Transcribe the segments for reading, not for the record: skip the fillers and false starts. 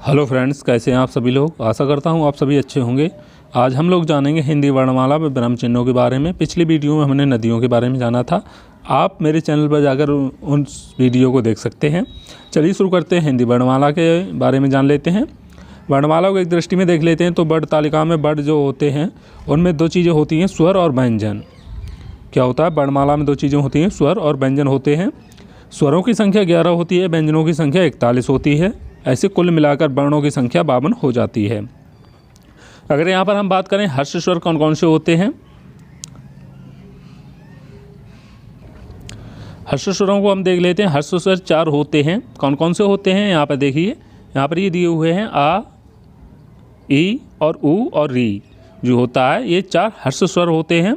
Hello friends, कैसे हैं आप सभी लोग। आशा करता हूं आप सभी अच्छे होंगे। आज हम लोग जानेंगे हिंदी वर्णमाला में ब्रह्म चिन्हों के बारे में। पिछली वीडियो में हमने नदियों के बारे में जाना था। आप मेरे चैनल पर जाकर उस वीडियो को देख सकते हैं। चलिए शुरू करते हैं, हिंदी वर्णमाला के बारे में जान लेते हैं। वर्णमाला को एक दृष्टि में देख लेते हैं तो वर्ण तालिका में वर्ण जो होते हैं उनमें दो चीज़ें होती हैं, स्वर और व्यंजन। क्या होता है, वर्णमाला में दो चीज़ें होती हैं, स्वर और व्यंजन होते हैं। स्वरों की संख्या 11 होती है, व्यंजनों की संख्या 41 होती है। ऐसे कुल मिलाकर वर्णों की संख्या 52 हो जाती है। अगर यहाँ पर हम बात करें हर्ष स्वर कौन कौन से होते हैं, हर्ष स्वरों को हम देख लेते हैं। हर्ष स्वर 4 होते हैं। कौन कौन से होते हैं यहाँ पर देखिए, यहाँ पर ये दिए हुए हैं आ, ई और ऊ और री जो होता है, ये 4 हर्ष स्वर होते हैं।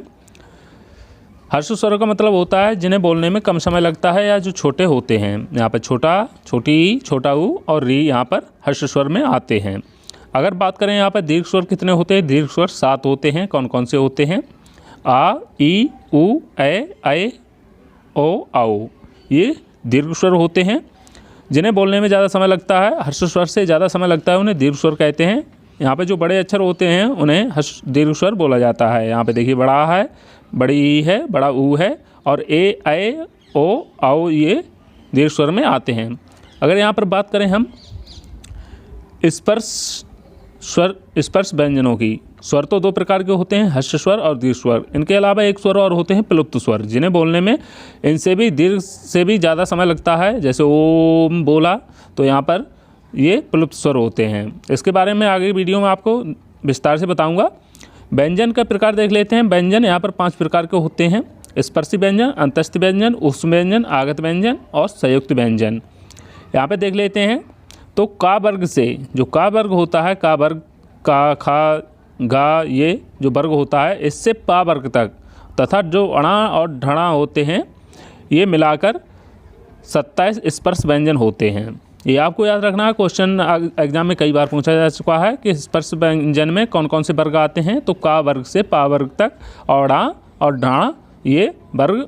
हर्ष स्वर का मतलब होता है जिन्हें बोलने में कम समय लगता है या जो छोटे होते हैं। यहाँ पर छोटा, छोटी ई, छोटा ऊ और री यहाँ पर हर्ष स्वर में आते हैं। अगर बात करें यहाँ पर दीर्घ स्वर कितने होते हैं, दीर्घ स्वर 7 होते हैं। कौन कौन से होते हैं, आ, ई, ऊ, ऐ, ओ, औ, ये दीर्घ स्वर होते हैं। जिन्हें बोलने में ज़्यादा समय लगता है, हर्ष स्वर से ज़्यादा समय लगता है, उन्हें दीर्घ स्वर कहते हैं। यहाँ पे जो बड़े अक्षर होते हैं उन्हें हर्ष दीर्घ स्वर बोला जाता है। यहाँ पे देखिए बड़ा है, बड़ी ई है, बड़ा ऊ है और ए, ऐ, ओ, औ ये दीर्घ स्वर में आते हैं। अगर यहाँ पर बात करें हम स्पर्श स्वर, स्पर्श व्यंजनों की, स्वर तो 2 प्रकार के होते हैं, हर्ष स्वर और दीर्घ स्वर। इनके अलावा एक स्वर और होते हैं प्लुप्त स्वर, जिन्हें बोलने में इनसे भी दीर्घ से भी ज़्यादा समय लगता है। जैसे ओम बोला तो यहाँ पर ये प्लुप्त स्वर होते हैं। इसके बारे में आगे वीडियो में आपको विस्तार से बताऊंगा। व्यंजन का प्रकार देख लेते हैं। व्यंजन यहाँ पर 5 प्रकार के होते हैं, स्पर्शी व्यंजन, अंतस्थ व्यंजन, ऊष्म व्यंजन, आगत व्यंजन और संयुक्त व्यंजन। यहाँ पे देख लेते हैं तो का वर्ग से, जो का वर्ग होता है, का वर्ग, का, खा, गा, ये जो वर्ग होता है, इससे पा वर्ग तक तथा जो अणा और ढणा होते हैं, ये मिलाकर 27 स्पर्श व्यंजन होते हैं। ये आपको याद रखना है, क्वेश्चन एग्जाम में कई बार पूछा जा चुका है कि स्पर्श व्यंजन में कौन कौन से वर्ग आते हैं। तो का वर्ग से पा वर्ग तक औड़ा और ढाणा ये वर्ग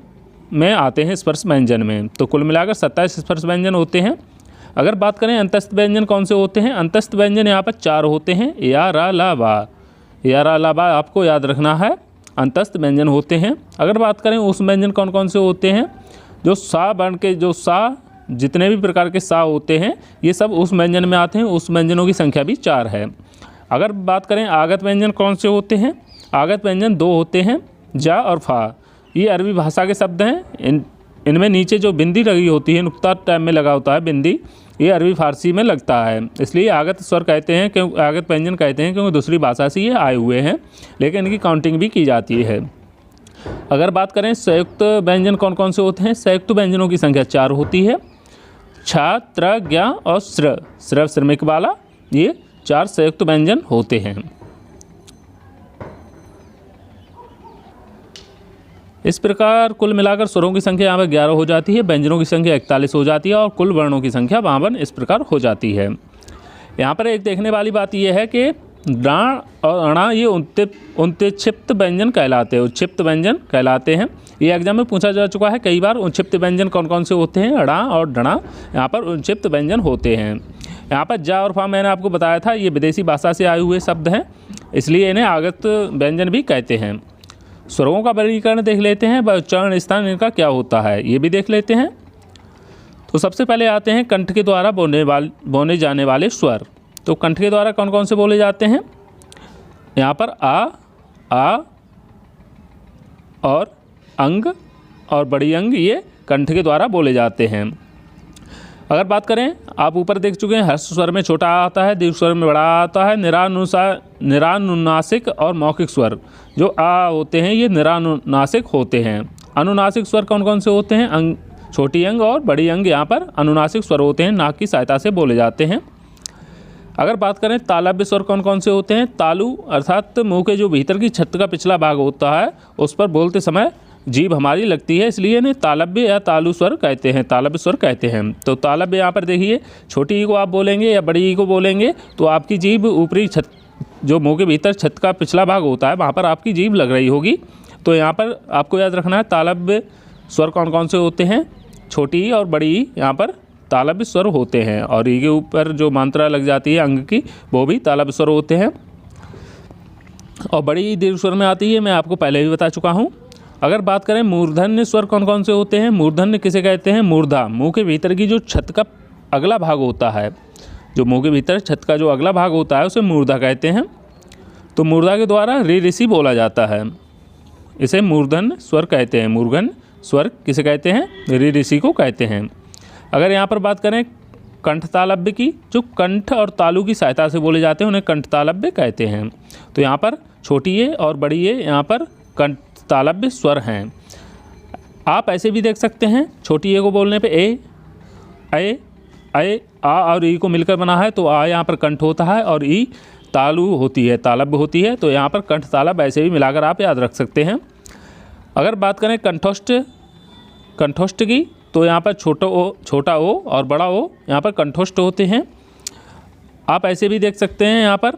में आते हैं स्पर्श व्यंजन में। तो कुल मिलाकर 27 स्पर्श व्यंजन होते हैं। अगर बात करें अंतस्थ व्यंजन कौन से होते हैं, अंतस्थ व्यंजन यहाँ पर 4 होते हैं। या, रा, ला, बा, या, रा, ला, बा आपको याद रखना है, अंतस्थ व्यंजन होते हैं। अगर बात करें ऊष्म व्यंजन कौन कौन से होते हैं, जो सा वर्ण के, जो सा जितने भी प्रकार के सा होते हैं ये सब उस व्यंजन में आते हैं। उस व्यंजनों की संख्या भी 4 है। अगर बात करें आगत व्यंजन कौन से होते हैं, आगत व्यंजन 2 होते हैं, जा और फा। ये अरबी भाषा के शब्द हैं। इनमें नीचे जो बिंदी लगी होती है, नुक्ता टाइप में लगा होता है बिंदी, ये अरबी फारसी में लगता है, इसलिए आगत स्वर कहते हैं, क्योंकि आगत व्यंजन कहते हैं क्योंकि दूसरी भाषा से ये आए हुए हैं, लेकिन इनकी काउंटिंग भी की जाती है। अगर बात करें संयुक्त व्यंजन कौन कौन से होते हैं, संयुक्त व्यंजनों की संख्या 4 होती है। छा, त्र, ज्ञा और स्र, स्रव श्रमिक वाला, ये 4 संयुक्त व्यंजन होते हैं। इस प्रकार कुल मिलाकर स्वरों की संख्या यहाँ पर 11 हो जाती है, व्यंजनों की संख्या 41 हो जाती है और कुल वर्णों की संख्या 52 इस प्रकार हो जाती है। यहाँ पर एक देखने वाली बात यह है कि डाण और अणा ये उत्क्षिप्त व्यंजन कहलाते हैं, उत्क्षिप्त व्यंजन कहलाते हैं। ये एग्जाम में पूछा जा चुका है कई बार। उत्क्षिप्त व्यंजन कौन कौन से होते हैं, अड़ा और डणा यहाँ पर उत्क्षिप्त व्यंजन होते हैं। यहाँ पर जा और फा मैंने आपको बताया था, ये विदेशी भाषा से आए हुए शब्द हैं, इसलिए इन्हें आगत व्यंजन भी कहते हैं। स्वरों का वर्गीकरण देख लेते हैं, उच्चारण स्थान इनका क्या होता है ये भी देख लेते हैं। तो सबसे पहले आते हैं कंठ के द्वारा बोले जाने वाले स्वर। तो कंठ के द्वारा कौन कौन से बोले जाते हैं, यहाँ पर आ और अंग और बड़ी अंग ये कंठ के द्वारा बोले जाते हैं। अगर बात करें, आप ऊपर देख चुके हैं, हर्ष स्वर में छोटा आ आता है, दीर्घ स्वर में बड़ा आता है। निरानुनासिक और मौखिक स्वर जो आ होते हैं ये निरानुनासिक होते हैं। अनुनासिक स्वर कौन कौन से होते हैं, छोटी अंग और बड़ी अंग यहाँ पर अनुनासिक स्वर होते हैं, नाक की सहायता से बोले जाते हैं। अगर बात करें तालव्य स्वर कौन कौन से होते हैं, तालु अर्थात मुंह के जो भीतर की छत का पिछला भाग होता है उस पर बोलते समय जीभ हमारी लगती है, इसलिए इन्हें तालव्य या तालु स्वर कहते हैं, तालव्य स्वर कहते हैं। तो तालव्य यहाँ पर देखिए, छोटी ई को आप बोलेंगे या बड़ी ई को बोलेंगे तो आपकी जीभ ऊपरी छत, जो मुंह के भीतर छत का पिछला भाग होता है वहाँ पर आपकी जीभ लग रही होगी। तो यहाँ पर आपको याद रखना है तालव्य स्वर कौन कौन से होते हैं, छोटी ई और बड़ी ई यहाँ पर तालव्य स्वर होते हैं, और ई के ऊपर जो मात्रा लग जाती है अंग की वो भी तालव्य स्वर होते हैं। और बड़ी दीर्घ स्वर में आती है, मैं आपको पहले भी बता चुका हूँ। अगर बात करें मूर्धन्य स्वर कौन कौन से होते हैं, मूर्धन्य किसे कहते हैं, मूर्धा मुंह के भीतर की जो छत का अगला भाग होता है, जो मुंह के भीतर छत का जो अगला भाग होता है उसे मूर्धा कहते हैं। तो मूर्धा के द्वारा री ऋषि बोला जाता है, इसे मूर्धन्य स्वर कहते हैं। मूर्धन्य स्वर किसे कहते हैं, री ऋषि को कहते हैं। अगर यहाँ पर बात करें कंठ तालव्य की, जो कंठ और तालु की सहायता से बोले जाते हैं उन्हें कंठ तालव्य कहते हैं। तो यहाँ पर छोटी ए और बड़ी ए यहाँ पर कंठ तालव्य स्वर हैं। आप ऐसे भी देख सकते हैं, छोटी ए को बोलने पे ए आ और ई को मिलकर बना है, तो आ यहाँ पर कंठ होता है और ई तालु होती है, तालव्य होती है। तो यहाँ पर कंठ तालव्य ऐसे भी मिलाकर आप याद रख सकते हैं। अगर बात करें कंठोष्ठ की, तो यहाँ पर छोटा ओ और बड़ा ओ यहाँ पर कंठोष्ठ होते हैं। आप ऐसे भी देख सकते हैं, यहाँ पर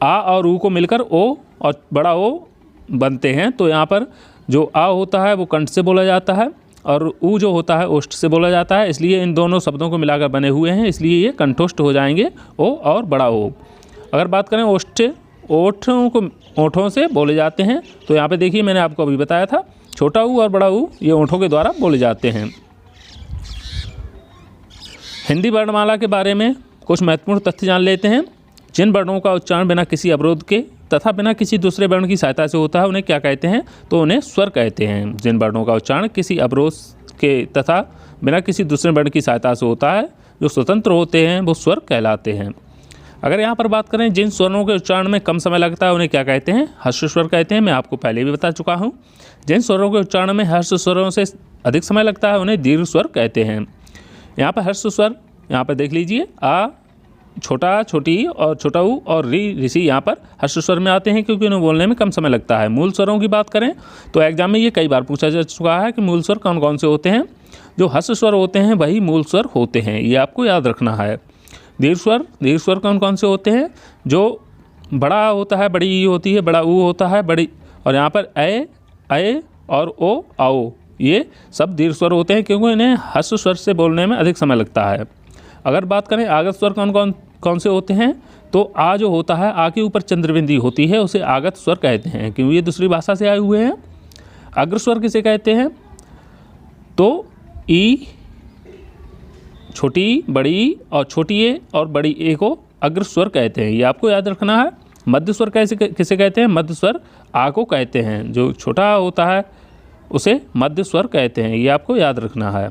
आ और ऊ को मिलकर ओ और बड़ा ओ बनते हैं। तो यहाँ पर जो आ होता है वो कंठ से बोला जाता है और ऊ जो होता है ओष्ठ से बोला जाता है, इसलिए इन दोनों शब्दों को मिलाकर बने हुए हैं, इसलिए ये कंठोष्ठ हो जाएंगे, ओ और बड़ा ओ। अगर बात करें ओठों को ओठों से बोले जाते हैं, तो यहाँ पे देखिए मैंने आपको अभी बताया था, छोटा ऊ और बड़ा ऊ ये ओठों के द्वारा बोले जाते हैं। हिंदी वर्णमाला के बारे में कुछ महत्वपूर्ण तथ्य जान लेते हैं। जिन वर्णों का उच्चारण बिना किसी अवरोध के तथा बिना किसी दूसरे वर्ण की सहायता से होता है उन्हें क्या कहते हैं, तो उन्हें स्वर कहते हैं। जिन वर्णों का उच्चारण किसी अवरोध के तथा बिना किसी दूसरे वर्ण की सहायता से होता है, जो स्वतंत्र होते हैं, वो स्वर कहलाते हैं। अगर यहाँ पर बात करें जिन स्वरों के उच्चारण में कम समय लगता है उन्हें क्या कहते हैं, हर्ष स्वर कहते हैं। मैं आपको पहले भी बता चुका हूँ। जिन स्वरों के उच्चारण में हर्ष स्वरों से अधिक समय लगता है उन्हें दीर्घ स्वर कहते हैं। यहाँ पर हर्ष स्वर यहाँ पर देख लीजिए, आ, छोटा, छोटी और छोटा ऊ और री ऋषि यहाँ पर हर्ष स्वर में आते हैं, क्योंकि उन्हें बोलने में कम समय लगता है। मूल स्वरों की बात करें तो एग्जाम में ये कई बार पूछा जा चुका है कि मूल स्वर कौन कौन से होते हैं। जो हर्ष स्वर होते हैं वही मूल स्वर होते हैं, ये आपको याद रखना है। दीर्घ स्वर कौन कौन से होते हैं, जो बड़ा होता है, बड़ी ई होती है, बड़ा ऊ होता है, बड़ी, और यहाँ पर ए और ओ, आओ, ये सब दीर्घ स्वर होते हैं, क्योंकि इन्हें हर्ष स्वर से बोलने में अधिक समय लगता है। अगर बात करें आगत स्वर कौन से होते हैं, तो आ जो होता है, आ के ऊपर चंद्रबिंदी होती है, उसे आगत स्वर कहते हैं, क्योंकि ये दूसरी भाषा से आए हुए हैं। अग्र स्वर किसे कहते हैं, तो ई, छोटी, बड़ी और छोटी ए और बड़ी ए को अग्र स्वर कहते हैं, ये आपको याद रखना है। मध्य स्वर किसे कहते हैं, मध्य स्वर आ को कहते हैं, जो छोटा होता है उसे मध्य स्वर कहते हैं, ये आपको याद रखना है।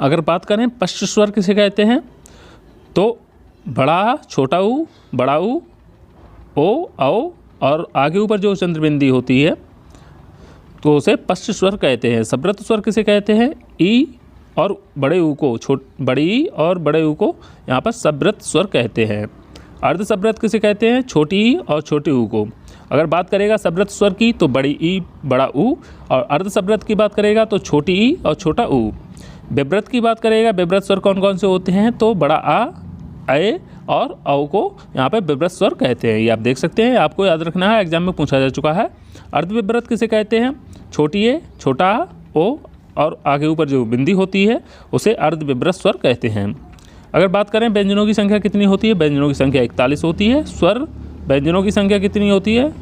अगर बात करें पश्च स्वर किसे कहते हैं, तो बड़ा, छोटा ऊ, बड़ा ऊ, ओ, औ और आगे ऊपर जो चंद्रबिंदी होती है तो उसे पश्च स्वर कहते हैं। सब्रत स्वर किसे कहते हैं, ई और बड़े ऊ को, बड़ी ई और बड़े ऊ को यहाँ पर सब्रत स्वर कहते हैं। अर्ध सब्रत किसे कहते हैं, छोटी ई और छोटे ऊ को। अगर बात करेगा सब्रत स्वर की तो बड़ी ई, बड़ा ऊ, और अर्ध सब्रत की बात करेगा तो छोटी ई और छोटा ऊ। विव्रत की बात करेगा, विव्रत स्वर कौन कौन से होते हैं, तो बड़ा आ, ए और औ को यहाँ पे विव्रत स्वर कहते हैं, ये आप देख सकते हैं, आपको याद रखना है, एग्जाम में पूछा जा चुका है। अर्ध विव्रत किसे कहते हैं, छोटी ए, छोटा ओ और आगे ऊपर जो बिंदी होती है उसे अर्ध विव्रत स्वर कहते हैं। अगर बात करें व्यंजनों की संख्या कितनी होती है, व्यंजनों की संख्या 41 होती है। स्वर व्यंजनों की संख्या कितनी होती है,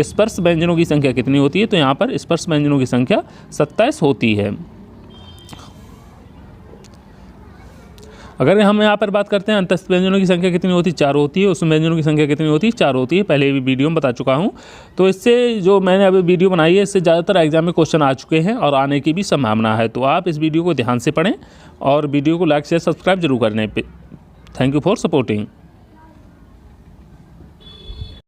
स्पर्श व्यंजनों की संख्या कितनी होती है, तो यहाँ पर स्पर्श व्यंजनों की संख्या 27 होती है। अगर हम यहाँ पर बात करते हैं अंतस्थ व्यंजनों की संख्या कितनी होती है, 4 होती है। उसमें व्यंजनों की संख्या कितनी होती है, 4 होती है, पहले भी वीडियो में बता चुका हूँ। तो इससे जो मैंने अभी वीडियो बनाई है इससे ज़्यादातर एग्जाम में क्वेश्चन आ चुके हैं और आने की भी संभावना है। तो आप इस वीडियो को ध्यान से पढ़ें और वीडियो को लाइक शेयर सब्सक्राइब जरूर करने पे। Thank you for supporting.